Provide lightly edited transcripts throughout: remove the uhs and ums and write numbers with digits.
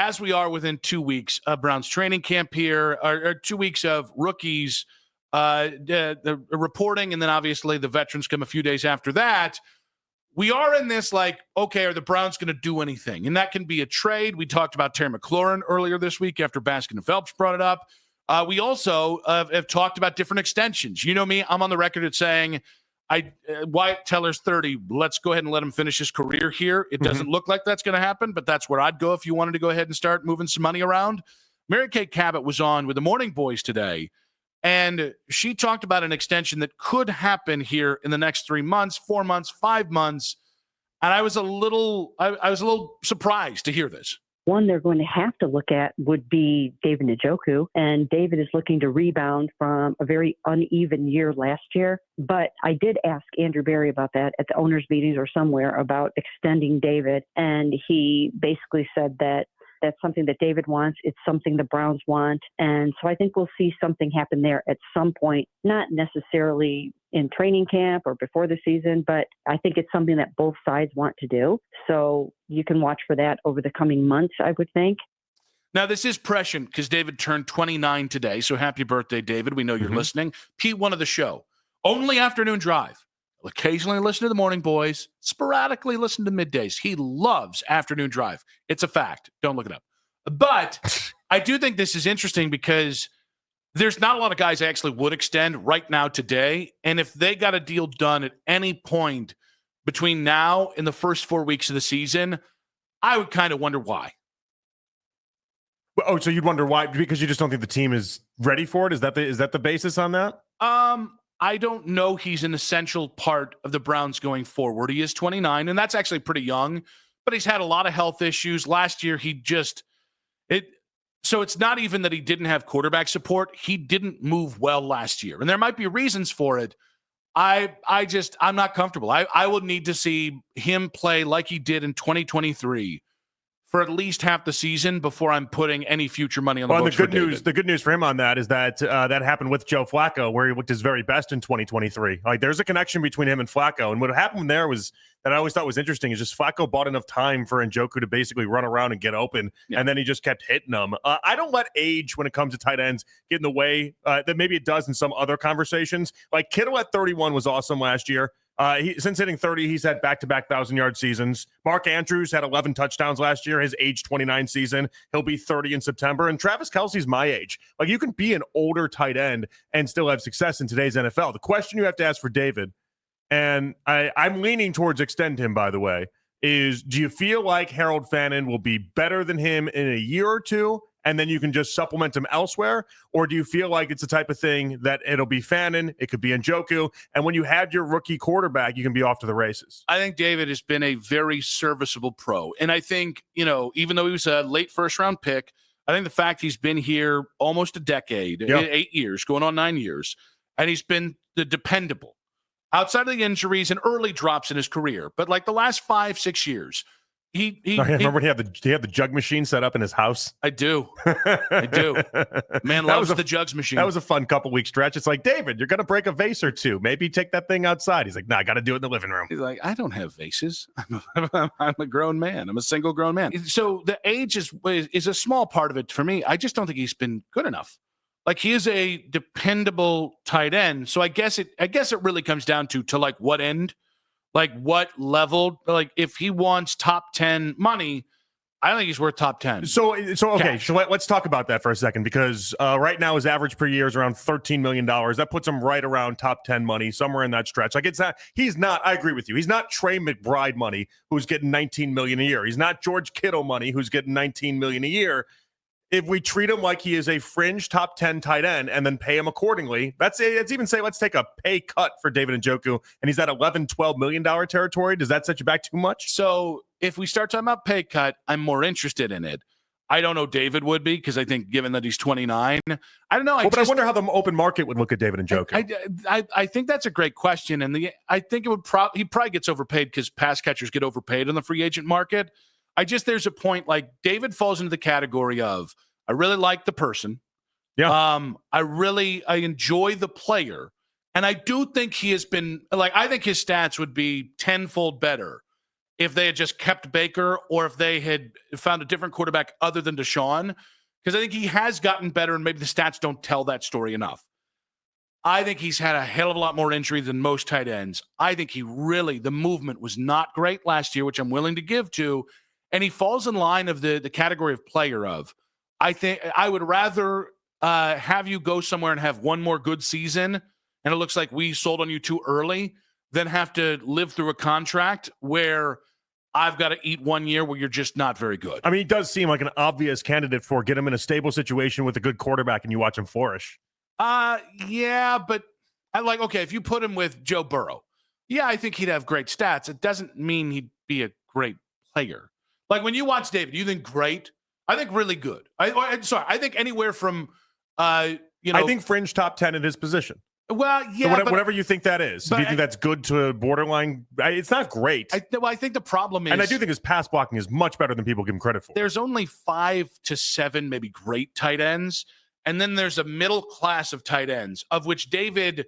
as we are within 2 weeks of Browns training camp here, or 2 weeks of rookies the reporting, and then obviously the veterans come a few days after that, we are in this like, okay, are the Browns going to do anything? And that can be a trade. We talked about Terry McLaurin earlier this week after Baskin and Phelps brought it up. We also have talked about different extensions. You know me, I'm on the record at saying, Wyatt Teller's 30. Let's go ahead and let him finish his career here. It doesn't look like that's going to happen, but that's where I'd go if you wanted to go ahead and start moving some money around. Mary Kay Cabot was on with the Morning Boys today, and she talked about an extension that could happen here in the next 3 months, 4 months, 5 months. And I was a little surprised to hear this. One they're going to have to look at would be David Njoku. And David is looking to rebound from a very uneven year last year. But I did ask Andrew Berry about that at the owners' meetings or somewhere about extending David. And he basically said that that's something that David wants. It's something the Browns want. And so I think we'll see something happen there at some point, not necessarily in training camp or before the season, but I think it's something that both sides want to do. So you can watch for that over the coming months, I would think. Now, this is prescient because David turned 29 today. So happy birthday, David. We know you're listening. P1 of the show. Only afternoon drive. He'll occasionally listen to the Morning Boys, sporadically listen to middays. He loves afternoon drive. It's a fact. Don't look it up. But I do think this is interesting because there's not a lot of guys I actually would extend right now today. And if they got a deal done at any point between now and the first 4 weeks of the season, I would kind of wonder why. Oh, so you'd wonder why? Because you just don't think the team is ready for it? Is that the basis on that? I don't know he's an essential part of the Browns going forward. He is 29, and that's actually pretty young, but he's had a lot of health issues. Last year, so it's not even that he didn't have quarterback support. He didn't move well last year, and there might be reasons for it. I'm not comfortable. I would need to see him play like he did in 2023 for at least half the season before I'm putting any future money on the books for David. The good news for him on that is that that happened with Joe Flacco, where he looked his very best in 2023. Like, there's a connection between him and Flacco. And what happened there was that I always thought was interesting is just Flacco bought enough time for Njoku to basically run around and get open, and then he just kept hitting them. I don't let age when it comes to tight ends get in the way that maybe it does in some other conversations. Like Kittle at 31 was awesome last year. Since hitting 30, he's had back-to-back 1,000-yard seasons. Mark Andrews had 11 touchdowns last year, his age 29 season. He'll be 30 in September. And Travis Kelce's my age. Like, you can be an older tight end and still have success in today's NFL. The question you have to ask for David, and I'm leaning towards extend him, by the way, is do you feel like Harold Fannin will be better than him in a year or two, and then you can just supplement him elsewhere? Or do you feel like it's the type of thing that it'll be Fannin, it could be Njoku, and when you have your rookie quarterback, you can be off to the races? I think David has been a very serviceable pro. And I think, even though he was a late first-round pick, I think the fact he's been here almost a decade, 8 years, going on 9 years, and he's been the dependable. Outside of the injuries and early drops in his career, but like the last 5-6 years, remember when he had the jug machine set up in his house? I do. Man loves the jugs machine. That was a fun couple-week stretch. It's like, David, you're going to break a vase or two. Maybe take that thing outside. He's like, I got to do it in the living room. He's like, I don't have vases. I'm a grown man. I'm a single grown man. So the age is a small part of it for me. I just don't think he's been good enough. Like, he is a dependable tight end. So I guess it really comes down to like what end. Like what level? Like if he wants top 10 money, I don't think he's worth top 10. So okay. So let's talk about that for a second, because right now his average per year is around $13 million. That puts him right around top 10 money, somewhere in that stretch. Like, it's not. He's not. I agree with you. He's not Trey McBride money, who's getting $19 million a year. He's not George Kittle money, who's getting $19 million a year. If we treat him like he is a fringe top 10 tight end and then pay him accordingly, let's even say let's take a pay cut for David Njoku, and he's at $11-12 million territory. Does that set you back too much? So if we start talking about pay cut, I'm more interested in it. I don't know David would be, because I think given that he's 29, I don't know. But I wonder how the open market would look at David Njoku. I think that's a great question, and I think it would he probably gets overpaid because pass catchers get overpaid in the free agent market. There's a point like David falls into the category of, I really like the person. Yeah. I enjoy the player. And I do think he has been, like, I think his stats would be tenfold better if they had just kept Baker or if they had found a different quarterback other than Deshaun, because I think he has gotten better and maybe the stats don't tell that story enough. I think he's had a hell of a lot more injury than most tight ends. I think the movement was not great last year, which I'm willing to give to, and he falls in line of the category of player of. I think I would rather have you go somewhere and have one more good season, and it looks like we sold on you too early, than have to live through a contract where I've got to eat 1 year where you're just not very good. I mean, he does seem like an obvious candidate for get him in a stable situation with a good quarterback and you watch him flourish. Yeah, but okay, if you put him with Joe Burrow, yeah, I think he'd have great stats. It doesn't mean he'd be a great player. Like when you watch David, you think great? I think really good. I think anywhere from, I think fringe top 10 in his position. Well, yeah, so whatever you think that is. Do you think that's good to borderline? It's not great. I think the problem is, and I do think his pass blocking is much better than people give him credit for. There's only 5 to 7 maybe great tight ends, and then there's a middle class of tight ends, of which David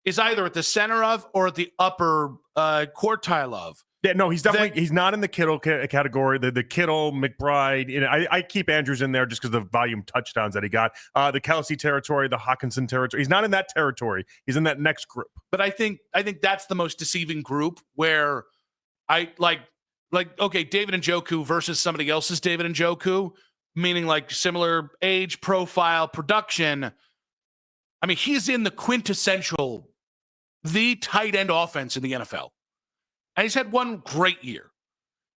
is either at the center of or at the upper quartile of. Yeah, no, he's definitely he's not in the Kittle category. The Kittle, McBride. I keep Andrews in there just because of the volume touchdowns that he got. The Kelsey territory, the Hawkinson territory. He's not in that territory. He's in that next group. But I think that's the most deceiving group where I like okay, David Njoku versus somebody else's David Njoku, meaning like similar age, profile, production. I mean, he's in the quintessential, the tight end offense in the NFL. And he's had one great year.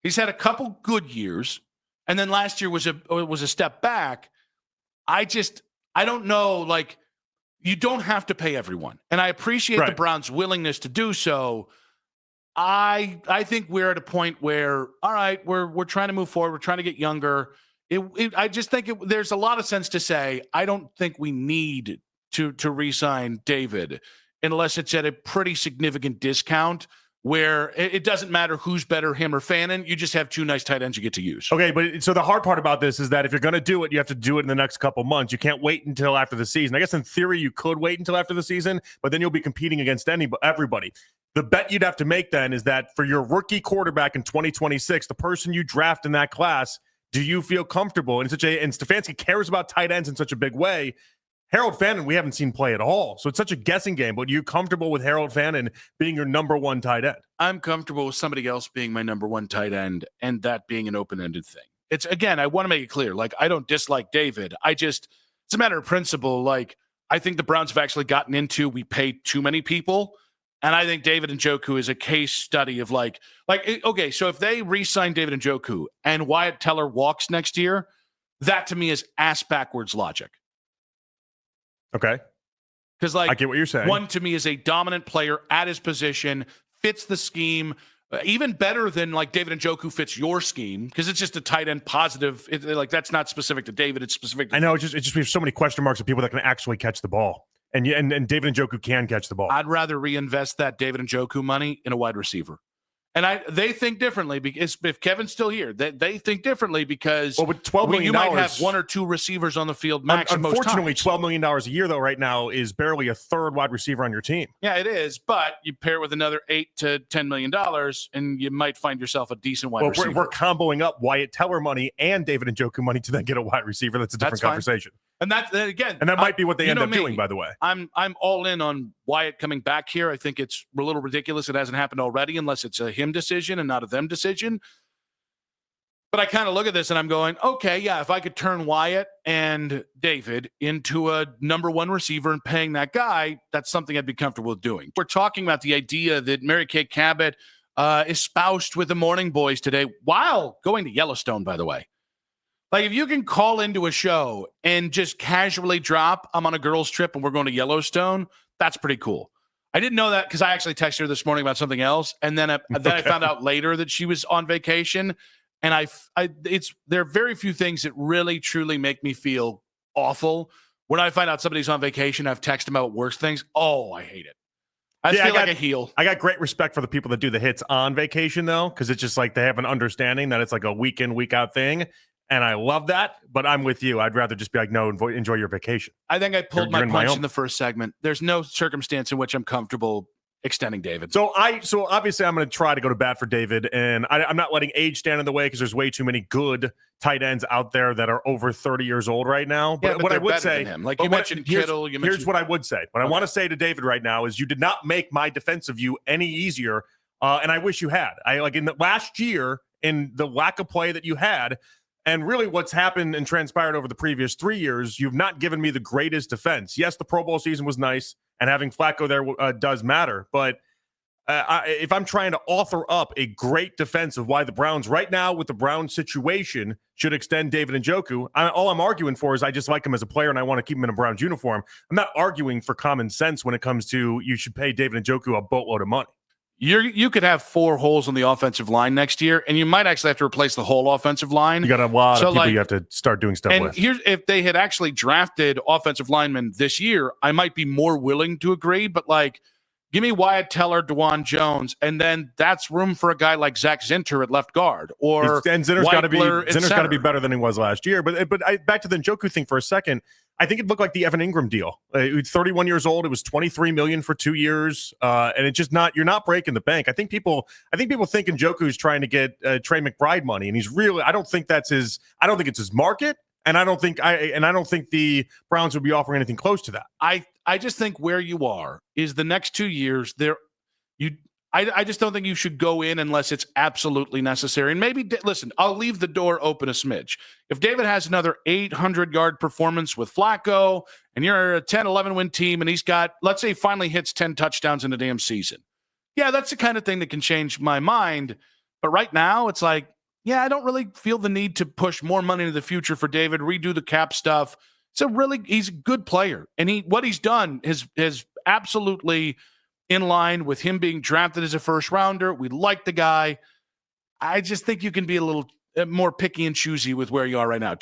He's had a couple good years, and then last year was a step back. I don't know. Like, you don't have to pay everyone, and I appreciate the Browns' willingness to do so. I think we're at a point where, all right, we're trying to move forward. We're trying to get younger. I just think there's a lot of sense to say I don't think we need to re-sign David unless it's at a pretty significant discount, where it doesn't matter who's better, him or Fannin. You just have 2 nice tight ends you get to use. Okay, but so the hard part about this is that if you're going to do it, you have to do it in the next couple months. You can't wait until after the season. I guess in theory you could wait until after the season, but then you'll be competing against everybody. The bet you'd have to make then is that for your rookie quarterback in 2026, the person you draft in that class, do you feel comfortable? And Stefanski cares about tight ends in such a big way. Harold Fannin, we haven't seen play at all. So it's such a guessing game. But are you comfortable with Harold Fannin being your number 1 tight end? I'm comfortable with somebody else being my number 1 tight end and that being an open-ended thing. It's, again, I want to make it clear. Like, I don't dislike David. It's a matter of principle. Like, I think the Browns have actually gotten into we pay too many people. And I think David Njoku is a case study of okay, so if they re-sign David Njoku and Wyatt Teller walks next year, that to me is ass-backwards logic. Okay. Because I get what you're saying. One to me is a dominant player at his position, fits the scheme, even better than like David Njoku fits your scheme, because it's just a tight end positive. That's not specific to David. It's specific to I know. It's just we have so many question marks of people that can actually catch the ball. And David Njoku can catch the ball. I'd rather reinvest that David Njoku money in a wide receiver. And they think differently because if Kevin's still here, they think differently because with $12 million, you might have 1 or 2 receivers on the field max. Unfortunately, $12 million a year though right now is barely a third wide receiver on your team. Yeah, it is. But you pair it with another $8 to $10 million, and you might find yourself a decent wide receiver. We're comboing up Wyatt Teller money and David Njoku money to then get a wide receiver. That's a different conversation. And that again, and that might be what they end up doing. By the way, I'm all in on Wyatt coming back here. I think it's a little ridiculous. It hasn't happened already, unless it's a him decision and not a them decision. But I kind of look at this and I'm going, okay, yeah, if I could turn Wyatt and David into a number 1 receiver and paying that guy, that's something I'd be comfortable with doing. We're talking about the idea that Mary Kay Cabot espoused with the Morning Boys today while going to Yellowstone, by the way. Like, if you can call into a show and just casually drop, I'm on a girls' trip and we're going to Yellowstone, that's pretty cool. I didn't know that because I actually texted her this morning about something else. And then I found out later that she was on vacation. And there are very few things that really, truly make me feel awful. When I find out somebody's on vacation, I've texted them about worse things. Oh, I hate it. I feel like a heel. I got great respect for the people that do the hits on vacation, though, because it's just like they have an understanding that it's like a week in, week out thing. And I love that, but I'm with you. I'd rather just be like, no, enjoy your vacation. I think I pulled my punch in the first segment. There's no circumstance in which I'm comfortable extending David. So obviously I'm going to try to go to bat for David, and I'm not letting age stand in the way because there's way too many good tight ends out there that are over 30 years old right now. But what I would say, him. Like you mentioned Kittle, here's what I would say. What I want to say to David right now is you did not make my defensive view any easier, and I wish you had. I like in the last year, in the lack of play that you had, and really what's happened and transpired over the previous 3 years, you've not given me the greatest defense. Yes, the Pro Bowl season was nice, and having Flacco there does matter. But if I'm trying to author up a great defense of why the Browns right now with the Browns situation should extend David Njoku, all I'm arguing for is I just like him as a player and I want to keep him in a Browns uniform. I'm not arguing for common sense when it comes to you should pay David Njoku a boatload of money. You could have 4 holes on the offensive line next year, and you might actually have to replace the whole offensive line. You got a lot of people you have to start doing stuff with. And here's if they had actually drafted offensive linemen this year, I might be more willing to agree. But like, give me Wyatt Teller, DeJuan Jones, and then that's room for a guy like Zach Zinter at left guard. Or and Zinter's got to be better than he was last year. But back to the Njoku thing for a second. I think it looked like the Evan Ingram deal. 31 years old. It was $23 million for 2 years, and it's just not. You're not breaking the bank. I think people think Njoku's trying to get Trey McBride money, and he's really. I don't think that's his. I don't think it's his market, and I don't think the Browns would be offering anything close to that. I just think where you are is the next 2 years. I just don't think you should go in unless it's absolutely necessary. And maybe, listen, I'll leave the door open a smidge. If David has another 800-yard performance with Flacco and you're a 10, 11-win team and he's got, let's say, finally hits 10 touchdowns in a damn season. Yeah, that's the kind of thing that can change my mind. But right now, it's like, yeah, I don't really feel the need to push more money into the future for David, redo the cap stuff. He's a good player. And what he's done is absolutely in line with him being drafted as a first rounder. We like the guy. I just think you can be a little more picky and choosy with where you are right now.